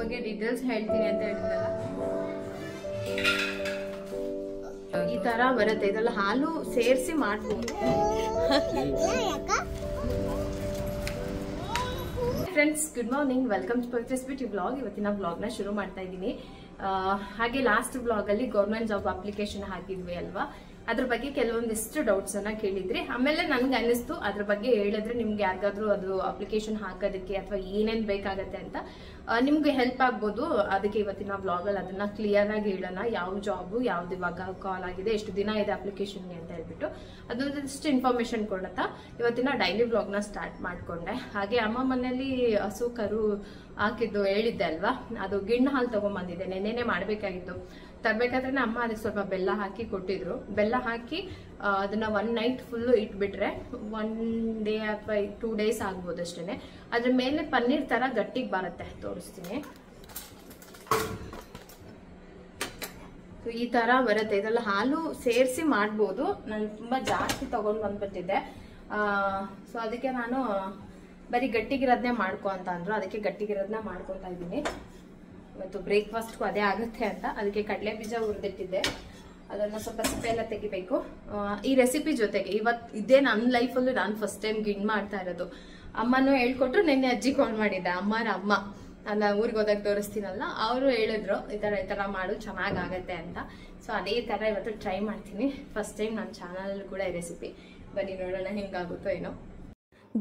ಬಗ್ಗೆ ಡೀಟೇಲ್ಸ್ ಹೇಳ್ತೀನಿ ಅಂತ ಹೇಳಿದ್ರಲ್ಲ, ಈ ತರ ಬರುತ್ತೆ. ಇದೆಲ್ಲ ಹಾಲು ಸೇರಿಸಿ ಮಾಡ್ಬೋದು. Friends, good morning, welcome to purchase beauty blog. ಇವತ್ತಿನ ಬ್ಲಾಗ್ನ ಶುರು ಮಾಡ್ತಾ ಇದ್ದೀನಿ. ಹಾಗೆ ಲಾಸ್ಟ್ ಬ್ಲಾಗ್ ಅಲ್ಲಿ ಗೌರ್ಮೆಂಟ್ ಜಾಬ್ ಅಪ್ಲಿಕೇಶನ್ ಹಾಕಿದ್ವಿ ಅಲ್ವಾ, ಅದ್ರ ಬಗ್ಗೆ ಕೆಲವೊಂದಿಷ್ಟು ಡೌಟ್ಸ್ ಅನ್ನ ಕೇಳಿದ್ರಿ. ಆಮೇಲೆ ನನ್ಗೆ ಅನಿಸ್ತು ಅದ್ರ ಬಗ್ಗೆ ಹೇಳಿದ್ರೆ ನಿಮ್ಗೆ ಯಾರಿಗಾದ್ರೂ ಅದು ಅಪ್ಲಿಕೇಶನ್ ಹಾಕೋದಕ್ಕೆ ಅಥವಾ ಏನೇನ್ ಬೇಕಾಗತ್ತೆ ಅಂತ ನಿಮ್ಗೆ ಹೆಲ್ಪ್ ಆಗ್ಬೋದು. ಅದಕ್ಕೆ ಇವತ್ತಿನ ಬ್ಲಾಗ್ ಅಲ್ಲಿ ಅದನ್ನ ಕ್ಲಿಯರ್ ಆಗಿ ಹೇಳೋಣ. ಯಾವ ಜಾಬ್ ಯಾವ್ದು ಇವಾಗ ಕಾಲ್ ಆಗಿದೆ, ಎಷ್ಟು ದಿನ ಇದೆ ಅಪ್ಲಿಕೇಶನ್ಗೆ ಅಂತ ಹೇಳ್ಬಿಟ್ಟು ಅದೊಂದಿಷ್ಟು ಇನ್ಫಾರ್ಮೇಶನ್ ಕೊಡತ್ತಾ ಇವತ್ತಿನ ಡೈಲಿ ಬ್ಲಾಗ್ ನ ಸ್ಟಾರ್ಟ್ ಮಾಡ್ಕೊಂಡೆ. ಹಾಗೆ ಅಮ್ಮ ಮನೇಲಿ ಹಸು ಕರು ಹಾಕಿದ್ದು ಹೇಳಿದ್ದೆ ಅಲ್ವಾ, ಅದು ಗಿಣ್ಣು ಹಾಲು ತಗೊಂಡ್ಬಂದಿದ್ದೆ. ನೆನ್ನೆನೆ ಮಾಡ್ಬೇಕಾಗಿತ್ತು. ತರ್ಬೇಕಾದ್ರೆ ಅಮ್ಮ ಅದಕ್ಕೆ ಸ್ವಲ್ಪ ಬೆಲ್ಲ ಹಾಕಿ ಕೊಟ್ಟಿದ್ರು. ಬೆಲ್ಲ ಹಾಕಿ ಅದನ್ನ 1 ನೈಟ್ ಫುಲ್ ಇಟ್ಬಿಟ್ರೆ 1 ಡೇ ಅಥವಾ 2 ಡೇಸ್ ಆಗ್ಬೋದು ಅಷ್ಟೇನೆ. ಅದ್ರ ಮೇಲೆ ಪನ್ನೀರ್ ತರ ಗಟ್ಟಿಗೆ ಬರುತ್ತೆ. ತೋರಿಸ್ತೀನಿ. ಈ ತರ ಬರುತ್ತೆ. ಇದೆಲ್ಲ ಹಾಲು ಸೇರಿಸಿ ಮಾಡ್ಬೋದು. ನಾನು ತುಂಬಾ ಜಾಸ್ತಿ ತಗೊಂಡ್ ಬಂದ್ಬಿಟ್ಟಿದ್ದೆ. ಸೊ ಅದಕ್ಕೆ ನಾನು ಬರೀ ಗಟ್ಟಿಗಿರೋದನ್ನೇ ಮಾಡ್ಕೊ ಅಂತ ಅಂದ್ರು. ಅದಕ್ಕೆ ಗಟ್ಟಿಗಿರೋದನ್ನ ಮಾಡ್ಕೊತಾ ಇದ್ದೀನಿ. ಇವತ್ತು ಬ್ರೇಕ್ಫಾಸ್ಟ್ಗೂ ಅದೇ ಆಗುತ್ತೆ ಅಂತ ಅದಕ್ಕೆ ಕಡಲೆ ಬೀಜ ಹುರಿದಿಟ್ಟಿದ್ದೆ. ಅದನ್ನ ಸ್ವಲ್ಪ ಸಿಪ್ಪೆ ಎಲ್ಲ ತೆಗಿಬೇಕು. ಈ ರೆಸಿಪಿ ಜೊತೆಗೆ ಇದೇ ನನ್ನ ಲೈಫಲ್ಲೂ ನಾನು ಫಸ್ಟ್ ಟೈಮ್ ಗಿಣ್ ಮಾಡ್ತಾ ಇರೋದು. ಅಮ್ಮನೂ ಹೇಳ್ಕೊಟ್ರು. ನಿನ್ನೆ ಅಜ್ಜಿ ಕಾಲ್ ಮಾಡಿದ್ದೆ, ಅಮ್ಮನ ಅಮ್ಮ, ನಾನು ಊರಿಗೆ ಹೋದಾಗ ತೋರಿಸ್ತೀನಲ್ಲ, ಅವರು ಹೇಳಿದ್ರು ಈ ತರ ಮಾಡು ಚೆನ್ನಾಗಾಗತ್ತೆ ಅಂತ. ಸೊ ಅದೇ ತರ ಇವತ್ತು ಟ್ರೈ ಮಾಡ್ತೀನಿ. ಫಸ್ಟ್ ಟೈಮ್ ನನ್ನ ಚಾನಲ್ ಕೂಡ ಈ ರೆಸಿಪಿ. ಬನ್ನಿ ನೋಡೋಣ ಹೆಂಗಾಗುತ್ತೋ ಏನೋ.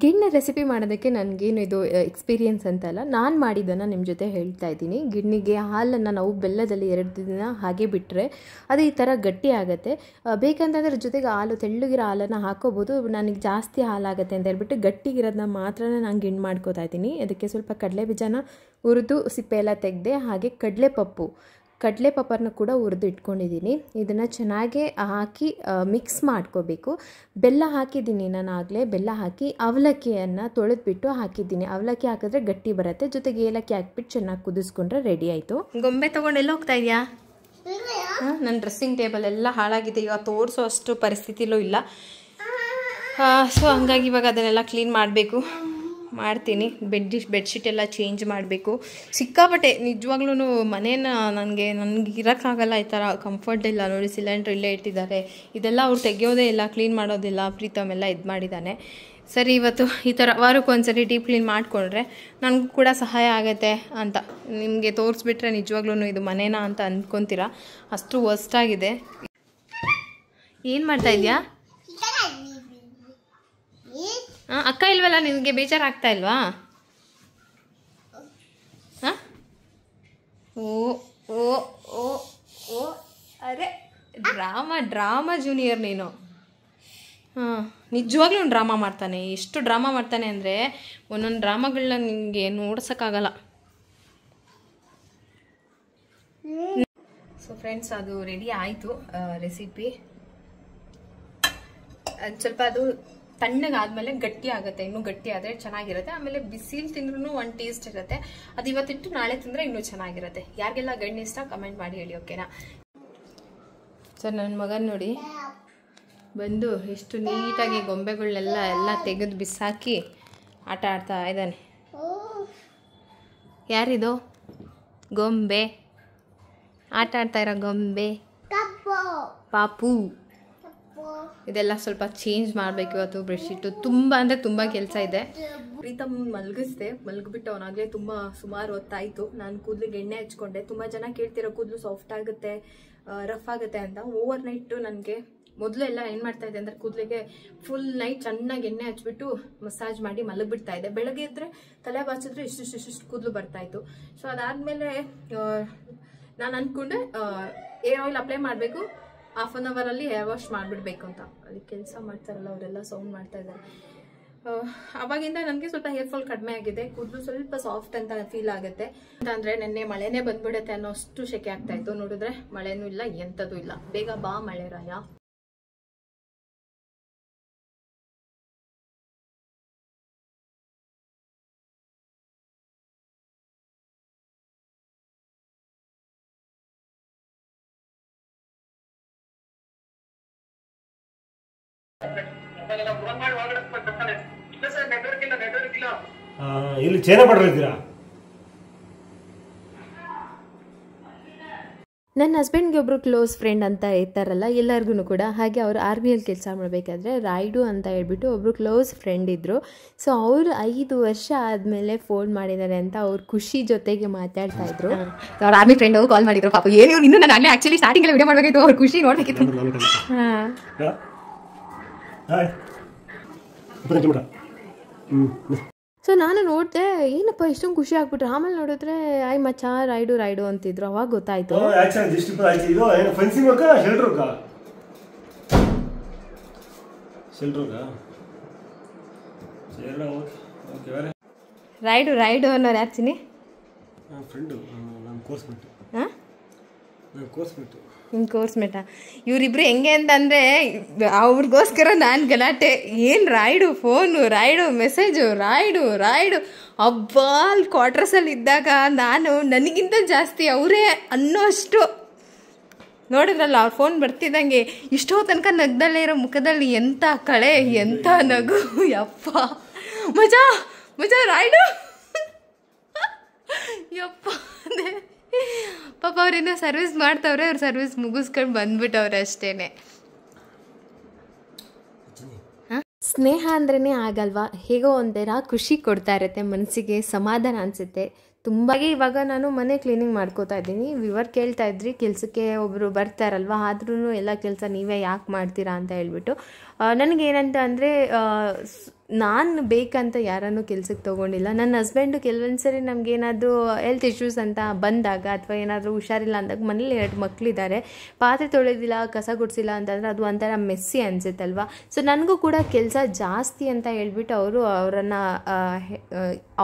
ಗಿಣ್ಣ ರೆಸಿಪಿ ಮಾಡೋದಕ್ಕೆ ನನಗೇನು ಇದು ಎಕ್ಸ್ಪೀರಿಯನ್ಸ್ ಅಂತಲ್ಲ, ನಾನು ಮಾಡಿದ್ದನ್ನು ನಿಮ್ಮ ಜೊತೆ ಹೇಳ್ತಾ ಇದ್ದೀನಿ. ಗಿಣ್ಣಿಗೆ ಹಾಲನ್ನು ನಾವು ಬೆಲ್ಲದಲ್ಲಿ 2 ದಿನ ಹಾಗೆ ಬಿಟ್ಟರೆ ಅದು ಈ ಥರ ಗಟ್ಟಿ ಆಗುತ್ತೆ. ಬೇಕಂತಂದ್ರೆ ಜೊತೆಗೆ ಹಾಲು ತೆಳ್ಳಗಿರೋ ಹಾಲನ್ನು ಹಾಕೋಬೋದು. ನನಗೆ ಜಾಸ್ತಿ ಹಾಲಾಗುತ್ತೆ ಅಂತ ಹೇಳ್ಬಿಟ್ಟು ಗಟ್ಟಿಗಿರೋದನ್ನ ಮಾತ್ರ ನಾನು ಗಿಣ್ಣು ಮಾಡ್ಕೋತಾ ಇದ್ದೀನಿ. ಅದಕ್ಕೆ ಸ್ವಲ್ಪ ಕಡಲೆ ಬೀಜನ ಹುರಿದು ಸಿಪ್ಪೆ ಎಲ್ಲ ತೆಗೆದೆ. ಹಾಗೆ ಕಡಲೆ ಪಪ್ಪರ್ನ ಕೂಡ ಹುರಿದು ಇಟ್ಕೊಂಡಿದ್ದೀನಿ. ಇದನ್ನು ಚೆನ್ನಾಗಿ ಹಾಕಿ ಮಿಕ್ಸ್ ಮಾಡ್ಕೋಬೇಕು. ಬೆಲ್ಲ ಹಾಕಿದ್ದೀನಿ ನಾನು ಆಗಲೇ. ಬೆಲ್ಲ ಹಾಕಿ ಅವಲಕ್ಕಿಯನ್ನು ತೊಳೆದ್ಬಿಟ್ಟು ಹಾಕಿದ್ದೀನಿ. ಅವಲಕ್ಕಿ ಹಾಕಿದ್ರೆ ಗಟ್ಟಿ ಬರುತ್ತೆ. ಜೊತೆಗೆ ಏಲಕ್ಕಿ ಹಾಕ್ಬಿಟ್ಟು ಚೆನ್ನಾಗಿ ಕುದಿಸ್ಕೊಂಡ್ರೆ ರೆಡಿ ಆಯಿತು. ಗೊಂಬೆ ತೊಗೊಂಡೆಲ್ಲ ಹೋಗ್ತಾ ಇದೆಯಾ? ನನ್ನ ಡ್ರೆಸ್ಸಿಂಗ್ ಟೇಬಲ್ ಎಲ್ಲ ಹಾಳಾಗಿದೆ. ಇವಾಗ ತೋರಿಸೋ ಅಷ್ಟು ಪರಿಸ್ಥಿತಿಲೂ ಇಲ್ಲ. ಸೊ ಹಂಗಾಗಿ ಇವಾಗ ಅದನ್ನೆಲ್ಲ ಕ್ಲೀನ್ ಮಾಡಬೇಕು. ಮಾಡ್ತೀನಿ. ಬೆಡ್ಶೀಟ್ ಎಲ್ಲ ಚೇಂಜ್ ಮಾಡಬೇಕು. ಸಿಕ್ಕಾಪಟ್ಟೆ ನಿಜವಾಗ್ಲೂ ಮನೇನ ನನಗೆ ಇರೋಕ್ಕಾಗಲ್ಲ. ಈ ಥರ ಕಂಫರ್ಟ್ ಇಲ್ಲ. ನೋಡಿ, ಸಿಲಿಂಡ್ರ್ ಇಲ್ಲೇ ಇಟ್ಟಿದ್ದಾರೆ. ಇದೆಲ್ಲ ಅವ್ರು ತೆಗೆಯೋದೇ ಇಲ್ಲ, ಕ್ಲೀನ್ ಮಾಡೋದಿಲ್ಲ. ಪ್ರೀತಮ್ ಎಲ್ಲ ಇದು ಮಾಡಿದ್ದಾನೆ. ಸರಿ, ಇವತ್ತು ಈ ಥರ ವಾರಕ್ಕೊಂದ್ಸರಿ ಡೀಪ್ ಕ್ಲೀನ್ ಮಾಡಿಕೊಂಡ್ರೆ ನನಗೂ ಕೂಡ ಸಹಾಯ ಆಗುತ್ತೆ ಅಂತ ನಿಮಗೆ ತೋರಿಸ್ಬಿಟ್ರೆ ನಿಜವಾಗ್ಲೂ ಇದು ಮನೇನಾ ಅಂತ ಅಂದ್ಕೊತೀರಾ. ಅಷ್ಟು ವರ್ಸ್ಟಾಗಿದೆ. ಏನು ಮಾಡ್ತಾ ಇದೆಯಾ? ಅಕ್ಕ ಇಲ್ವಲ್ಲ, ನಿನಗೆ ಬೇಜಾರಾಗ್ತಾ ಇಲ್ವಾ? ಓ ಓ ಓ ಓ ಅರೆ, ಡ್ರಾಮಾ ಜೂನಿಯರ್ ನೀನು. ನಿಜವಾಗ್ಲೂ ಡ್ರಾಮಾ ಮಾಡ್ತಾನೆ. ಎಷ್ಟು ಡ್ರಾಮಾ ಮಾಡ್ತಾನೆ ಅಂದರೆ ಒಂದೊಂದು ಡ್ರಾಮಾಗಳನ್ನ ನಿಮಗೆ ನೋಡ್ಸೋಕ್ಕಾಗಲ್ಲ. ಸೊ ಫ್ರೆಂಡ್ಸ್, ಅದು ರೆಡಿ ಆಯಿತು ರೆಸಿಪಿ. ಸ್ವಲ್ಪ ಅದು ತಣ್ಣಗಾದ್ಮೇಲೆ ಗಟ್ಟಿ ಆಗುತ್ತೆ. ಇನ್ನೂ ಗಟ್ಟಿ ಆದರೆ ಚೆನ್ನಾಗಿರುತ್ತೆ. ಆಮೇಲೆ ಬಿಸಿಲು ತಿಂದ್ರೂ ಒಂದು ಟೇಸ್ಟ್ ಇರುತ್ತೆ. ಅದು ಇವತ್ತಿಟ್ಟು ನಾಳೆ ತಿಂದರೆ ಇನ್ನೂ ಚೆನ್ನಾಗಿರುತ್ತೆ. ಯಾರಿಗೆಲ್ಲ ಗಣ್ಣು ಇಷ್ಟ ಕಮೆಂಟ್ ಮಾಡಿ ಹೇಳಿ, ಓಕೆನಾ? ಸರ್, ನನ್ನ ಮಗನ ನೋಡಿ ಬಂದು ಎಷ್ಟು ನೀಟಾಗಿ ಗೊಂಬೆಗಳನ್ನೆಲ್ಲ ತೆಗೆದು ಬಿಸಾಕಿ ಆಟ ಆಡ್ತಾ ಇದ್ದಾನೆ. ಯಾರಿದು ಗೊಂಬೆ? ಆಟ ಆಡ್ತಾ ಇರೋ ಗೊಂಬೆ ಪಾಪು. ಇದೆಲ್ಲ ಸ್ವಲ್ಪ ಚೇಂಜ್ ಮಾಡಬೇಕು ಇವತ್ತು. ಬೆಡ್ಶೀಟು ತುಂಬ ಅಂದರೆ ತುಂಬ ಕೆಲಸ ಇದೆ. ಪ್ರೀತಮ್ ಮಲಗಿಸ್ದೆ. ಮಲಗಿಬಿಟ್ಟು ಅವನಾಗಲೇ ಸುಮಾರು ಹೊತ್ತಾಯಿತು. ನಾನು ಕೂದಲಿಗೆ ಎಣ್ಣೆ ಹಚ್ಕೊಂಡೆ. ತುಂಬ ಜನ ಕೇಳ್ತಿರೋ ಕೂದಲು ಸಾಫ್ಟ್ ಆಗುತ್ತೆ, ರಫ್ ಆಗುತ್ತೆ ಅಂತ. ಓವರ್ ನೈಟು ನನಗೆ ಮೊದಲೆಲ್ಲ ಏನು ಮಾಡ್ತಾ ಇದೆ ಅಂದರೆ ಕೂದಲಿಗೆ ಫುಲ್ ನೈಟ್ ಚೆನ್ನಾಗಿ ಎಣ್ಣೆ ಹಚ್ಬಿಟ್ಟು ಮಸಾಜ್ ಮಾಡಿ ಮಲಗಿಬಿಡ್ತಾ ಇದೆ. ಬೆಳಗ್ಗೆ ಇದ್ದರೆ ತಲೆ ಬಾಚಿದ್ರೆ ಇಷ್ಟು ಕೂದಲು ಬರ್ತಾಯಿತ್ತು. ಸೊ ಅದಾದಮೇಲೆ ನಾನು ಅಂದ್ಕೊಂಡೆ ಏರ್ ಆಯಿಲ್ ಅಪ್ಲೈ ಮಾಡಬೇಕು, 1/2 ಅವರಲ್ಲಿ ಹೇರ್ ವಾಶ್ ಮಾಡಿಬಿಡ್ಬೇಕು ಅಂತ. ಅಲ್ಲಿ ಕೆಲಸ ಮಾಡ್ತಾರಲ್ಲ ಅವರೆಲ್ಲ ಸೌಂಡ್ ಮಾಡ್ತಾ ಇದ್ದಾರೆ. ಅವಾಗಿಂದ ನನಗೆ ಸ್ವಲ್ಪ ಹೇರ್ ಫಾಲ್ ಕಡಿಮೆ ಆಗಿದೆ. ಕೂದಲು ಸ್ವಲ್ಪ ಸಾಫ್ಟ್ ಅಂತ ಫೀಲ್ ಆಗುತ್ತೆ. ಅಂತಂದರೆ ನೆನ್ನೆ ಮಳೆನೇ ಬಂದ್ಬಿಡುತ್ತೆ ಅನ್ನೋ ಅಷ್ಟು ಸೆಕೆ ಆಗ್ತಾ ಇತ್ತು. ನೋಡಿದ್ರೆ ಮಳೆನೂ ಇಲ್ಲ, ಎಂಥದ್ದು ಇಲ್ಲ. ಬೇಗ ಬಾ ಮಳೆ ರಾಯ. ಇಲ್ಲಿ ಚೈನಾ ಬಾರ್ಡರ್ ಇದ್ದೀರಾ? ನನ್ನ ಹಸ್ಬೆಂಡ್ಗೆ ಒಬ್ಬರು ಕ್ಲೋಸ್ ಫ್ರೆಂಡ್ ಅಂತ ಇರ್ತಾರಲ್ಲ ಎಲ್ಲರಿಗೂ ಕೂಡ, ಹಾಗೆ ಅವರು ಆರ್ಮಿಯಲ್ಲಿ ಕೆಲಸ ಮಾಡಬೇಕಾದ್ರೆ ರಾಯ್ಡು ಅಂತ ಹೇಳ್ಬಿಟ್ಟು ಒಬ್ಬರು ಕ್ಲೋಸ್ ಫ್ರೆಂಡ್ ಇದ್ದರು. ಸೊ ಅವರು 5 ವರ್ಷ ಆದಮೇಲೆ ಫೋನ್ ಮಾಡಿದ್ದಾರೆ ಅಂತ ಅವ್ರ ಖುಷಿ ಜೊತೆಗೆ ಮಾತಾಡ್ತಾ ಇದ್ರು. ಅವ್ರ ಆರ್ಮಿ ಫ್ರೆಂಡ್ ಕಾಲ್ ಮಾಡಿದ್ರು. ಪಾಪ ಏನು ಇನ್ನು ನಾನು ಆಗಲೇ ಆ್ಯಕ್ಚುಲಿ ಸ್ಟಾರ್ಟಿಂಗಲ್ಲಿ ವಿಡಿಯೋ ಮಾಡಬೇಕಾಯ್ತು, ಅವ್ರ ಖುಷಿ ನೋಡಬೇಕಿತ್ತು. ಸೊ ನಾನು ನೋಡಿದೆ, ಏನಪ್ಪ ಇಷ್ಟೊಂದು ಖುಷಿ ಆಗ್ಬಿಟ್ರು. ಆಮೇಲೆ ನೋಡಿದ್ರೆ ಆಯ್ ಮಚ್ಚ ರಾಯ್ಡು ಅಂತಿದ್ರು. ಅವಾಗ ಗೊತ್ತಾಯ್ತು. ರಾಯ್ಡು ಅನ್ನೋರು ಯಾರು ಚಿನಿ? ನಿಮ್ಮ ಕೋರ್ಸ್ ಮೇಟ. ಇವರಿಬ್ರು ಹೆಂಗೆ ಅಂತಂದರೆ ಅವ್ರಿಗೋಸ್ಕರ ನಾನು ಗಲಾಟೆ. ಏನು ರಾಯ್ಡು ಫೋನು, ರಾಯ್ಡು ಮೆಸೇಜು, ರಾಯ್ಡು ಹಬ್ಬ. ಅಲ್ಲಿ ಕ್ವಾರ್ಟರ್ಸಲ್ಲಿ ಇದ್ದಾಗ ನಾನು ನನಗಿಂತ ಜಾಸ್ತಿ ಅವರೇ ಅನ್ನೋ ಅಷ್ಟು ನೋಡಿದ್ರಲ್ಲ. ಅವ್ರ ಫೋನ್ ಬರ್ತಿದ್ದಂಗೆ ಇಷ್ಟೋ ತನಕ ನಗ್ದಲ್ಲೇ ಇರೋ ಮುಖದಲ್ಲಿ ಎಂಥ ಕಳೆ, ಎಂಥ ನಗು. ಯಪ್ಪ ಮಜಾ ರಾಯ್ಡು ಯಪ್ಪ. ಪಾಪ ಅವ್ರಿನ್ನೂ ಸರ್ವಿಸ್ ಮಾಡ್ತವ್ರೆ. ಅವ್ರು ಸರ್ವಿಸ್ ಮುಗಿಸ್ಕೊಂಡು ಬಂದ್ಬಿಟ್ಟವ್ರೆ ಅಷ್ಟೇನೆ. ಸ್ನೇಹ ಅಂದ್ರೇ ಆಗಲ್ವಾ, ಹೇಗೋ ಒಂಥರ ಖುಷಿ ಕೊಡ್ತಾ ಇರುತ್ತೆ, ಮನಸ್ಸಿಗೆ ಸಮಾಧಾನ ಅನಿಸುತ್ತೆ ತುಂಬ. ಇವಾಗ ನಾನು ಮನೆ ಕ್ಲೀನಿಂಗ್ ಮಾಡ್ಕೋತಾ ಇದ್ದೀನಿ. ವಿವರ್ ಕೇಳ್ತಾ ಇದ್ರಿ, ಕೆಲಸಕ್ಕೆ ಒಬ್ಬರು ಬರ್ತಾರಲ್ವ, ಆದ್ರೂ ಎಲ್ಲ ಕೆಲಸ ನೀವೇ ಯಾಕೆ ಮಾಡ್ತೀರಾ ಅಂತ ಹೇಳ್ಬಿಟ್ಟು. ನನಗೇನಂತ ಅಂದರೆ, ನಾನು ಬೇಕಂತ ಯಾರನ್ನೂ ಕೆಲ್ಸಕ್ಕೆ ತೊಗೊಂಡಿಲ್ಲ. ನನ್ನ ಹಸ್ಬೆಂಡು ಕೆಲವೊಂದು ಸರಿ ನಮಗೇನಾದರೂ ಹೆಲ್ತ್ ಇಶ್ಯೂಸ್ ಅಂತ ಬಂದಾಗ ಅಥವಾ ಏನಾದರೂ ಹುಷಾರಿಲ್ಲ ಅಂದಾಗ, ಮನೇಲಿ 2 ಮಕ್ಕಳಿದ್ದಾರೆ, ಪಾತ್ರೆ ತೊಳೆದಿಲ್ಲ, ಕಸ ಗುಡಿಸಿಲ್ಲ ಅಂತಂದರೆ ಅದು ಒಂಥರ ಮೆಸ್ಸಿ ಅನಿಸುತ್ತಲ್ವ. ಸೊ ನನಗೂ ಕೂಡ ಕೆಲಸ ಜಾಸ್ತಿ ಅಂತ ಹೇಳ್ಬಿಟ್ಟು ಅವರನ್ನು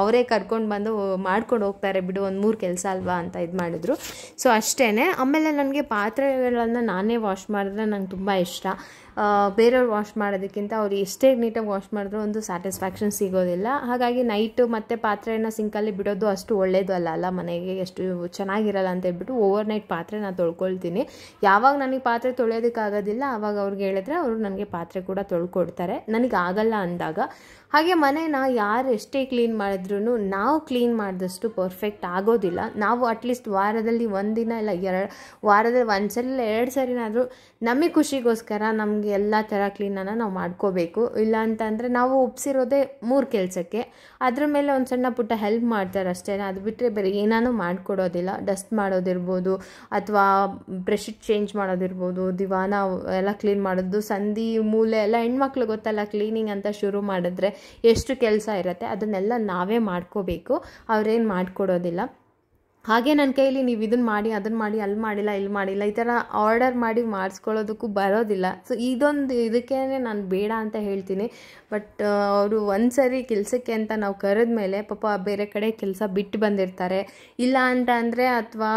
ಅವರೇ ಕರ್ಕೊಂಡು ಬಂದು ಮಾಡ್ಕೊಂಡು ಹೋಗ್ತಾರೆ, ಬಿಡು ಒಂದು 3 ಕೆಲಸ ಅಲ್ವಾ ಅಂತ ಇದು ಮಾಡಿದ್ರು. ಸೊ ಅಷ್ಟೇ. ಆಮೇಲೆ ನನಗೆ ಪಾತ್ರೆಗಳನ್ನು ನಾನೇ ವಾಶ್ ಮಾಡಿದ್ರೆ ನಂಗೆ ತುಂಬ ಇಷ್ಟ. ಬೇರೆಯವ್ರು ವಾಶ್ ಮಾಡೋದಕ್ಕಿಂತ ಅವ್ರು ಎಷ್ಟೇ ನೀಟಾಗಿ ವಾಶ್ ಮಾಡಿದ್ರು ಒಂದು ಸ್ಯಾಟಿಸ್ಫ್ಯಾಕ್ಷನ್ ಸಿಗೋದಿಲ್ಲ. ಹಾಗಾಗಿ ನೈಟು ಮತ್ತು ಪಾತ್ರೆನ ಸಿಂಕಲ್ಲಿ ಬಿಡೋದು ಅಷ್ಟು ಒಳ್ಳೆಯದು ಅಲ್ಲ, ಮನೆಗೆ ಎಷ್ಟು ಚೆನ್ನಾಗಿರಲ್ಲ ಅಂತ ಹೇಳ್ಬಿಟ್ಟು ಓವರ್ ನೈಟ್ ಪಾತ್ರೆ ನಾನು ತೊಳ್ಕೊಳ್ತೀನಿ. ಯಾವಾಗ ನನಗೆ ಪಾತ್ರೆ ತೊಳೆಯೋದಕ್ಕಾಗೋದಿಲ್ಲ ಆವಾಗ ಅವ್ರಿಗೆ ಹೇಳಿದ್ರೆ ಅವರು ನನಗೆ ಪಾತ್ರೆ ಕೂಡ ತೊಳ್ಕೊಡ್ತಾರೆ, ನನಗೆ ಆಗಲ್ಲ ಅಂದಾಗ. ಹಾಗೆ ಮನೇನ ಯಾರು ಎಷ್ಟೇ ಕ್ಲೀನ್ ಮಾಡಿದ್ರೂ ನಾವು ಕ್ಲೀನ್ ಮಾಡಿದಷ್ಟು ಪರ್ಫೆಕ್ಟ್ ಆಗೋದಿಲ್ಲ. ನಾವು ಅಟ್ಲೀಸ್ಟ್ ವಾರದಲ್ಲಿ 1 ದಿನ ಇಲ್ಲ ವಾರದಲ್ಲಿ 1 ಸರಿ ಇಲ್ಲ 2 ಸರಿನಾದರೂ ನಮಗೆ ಖುಷಿಗೋಸ್ಕರ ನಮಗೆ ಎಲ್ಲ ಥರ ಕ್ಲೀನನ್ನು ನಾವು ಮಾಡ್ಕೋಬೇಕು. ಇಲ್ಲ ಅಂತಂದರೆ ನಾವು ಒಪ್ಸಿರೋದೇ 3 ಕೆಲಸಕ್ಕೆ, ಅದ್ರ ಮೇಲೆ ಒಂದು ಸಣ್ಣ ಪುಟ್ಟ ಹೆಲ್ಪ್ ಮಾಡ್ತಾರೆ ಅಷ್ಟೇ. ಅದು ಬಿಟ್ಟರೆ ಬೇರೆ ಏನಾನು ಮಾಡಿಕೊಡೋದಿಲ್ಲ. ಡಸ್ಟ್ ಮಾಡೋದಿರ್ಬೋದು, ಅಥವಾ ಬ್ರಷ್ ಚೇಂಜ್ ಮಾಡೋದಿರ್ಬೋದು, ದಿವಾನ ಎಲ್ಲ ಕ್ಲೀನ್ ಮಾಡೋದು, ಸಂಧಿ ಮೂಲೆ ಎಲ್ಲ ಹೆಣ್ಮಕ್ಳು ಗೊತ್ತಲ್ಲ, ಕ್ಲೀನಿಂಗ್ ಅಂತ ಶುರು ಮಾಡಿದ್ರೆ ಎಷ್ಟು ಕೆಲಸ ಇರುತ್ತೆ, ಅದನ್ನೆಲ್ಲ ನಾವೇ ಮಾಡ್ಕೋಬೇಕು, ಅವ್ರೇನು ಮಾಡಿಕೊಡೋದಿಲ್ಲ. ಹಾಗೆ ನನ್ನ ಕೈಯಲ್ಲಿ ನೀವು ಇದನ್ನು ಮಾಡಿ ಅದನ್ನು ಮಾಡಿ ಅಲ್ಲಿ ಮಾಡಿಲ್ಲ ಇಲ್ಲಿ ಮಾಡಿಲ್ಲ ಈ ಥರ ಆರ್ಡರ್ ಮಾಡಿ ಮಾಡಿಸ್ಕೊಳ್ಳೋದಕ್ಕೂ ಬರೋದಿಲ್ಲ. ಸೊ ಇದಕ್ಕೇ ನಾನು ಬೇಡ ಅಂತ ಹೇಳ್ತೀನಿ. ಬಟ್ ಅವರು ಒಂದು ಸರಿ ಕೆಲಸಕ್ಕೆ ಅಂತ ನಾವು ಕರೆದ್ಮೇಲೆ ಪಾಪ ಬೇರೆ ಕಡೆ ಕೆಲಸ ಬಿಟ್ಟು ಬಂದಿರ್ತಾರೆ. ಇಲ್ಲ ಅಂತ ಅಂದರೆ ಅಥವಾ